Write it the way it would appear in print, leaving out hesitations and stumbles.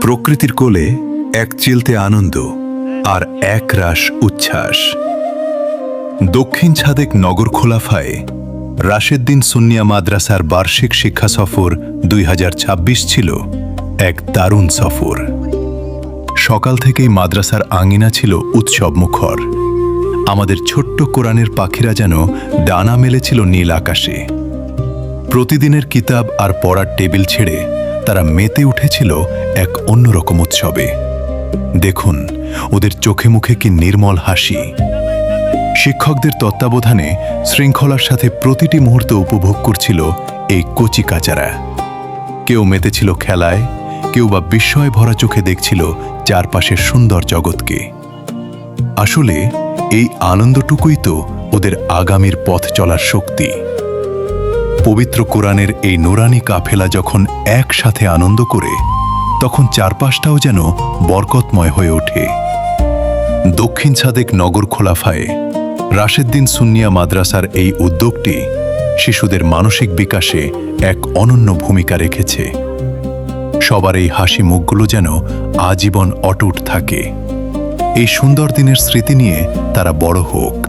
প্রকৃতির কোলে এক চিলতে আনন্দ আর এক রাশ উচ্ছ্বাস। দক্ষিণ ছাদেক নগর খোলাফায় রাশেদ্দিন সুন্নিয়া মাদ্রাসার বার্ষিক শিক্ষা সফর 2026 ছিল এক দারুণ সফর। সকাল থেকেই মাদ্রাসার আঙিনা ছিল উৎসব মুখর। আমাদের ছোট্ট কোরআনের পাখিরা যেন ডানা মেলেছিল নীল আকাশে। প্রতিদিনের কিতাব আর পড়ার টেবিল ছেড়ে তারা মেতে উঠেছিল এক অন্যরকম উৎসবে। দেখুন ওদের চোখে মুখে কি নির্মল হাসি। শিক্ষকদের তত্ত্বাবধানে শৃঙ্খলার সাথে প্রতিটি মুহূর্ত উপভোগ করছিল এই কচি কাচারা। কেউ মেতেছিল খেলায়, কেউ বা বিস্ময় ভরা চোখে দেখছিল চারপাশের সুন্দর জগৎকে। আসলে এই আনন্দটুকুই তো ওদের আগামীর পথ চলার শক্তি। পবিত্র কোরআনের এই নুরানি কাফেলা যখন একসাথে আনন্দ করে, তখন চারপাশটাও যেন বরকতময় হয়ে ওঠে। দক্ষিণ ছাদেক নগর খোলাফায় রাশেদ্দিন সুন্নিয়া মাদ্রাসার এই উদ্যোগটি শিশুদের মানসিক বিকাশে এক অনন্য ভূমিকা রেখেছে। সবার এই হাসি মুখগুলো যেন আজীবন অটুট থাকে। এই সুন্দর দিনের স্মৃতি নিয়ে তারা বড় হোক।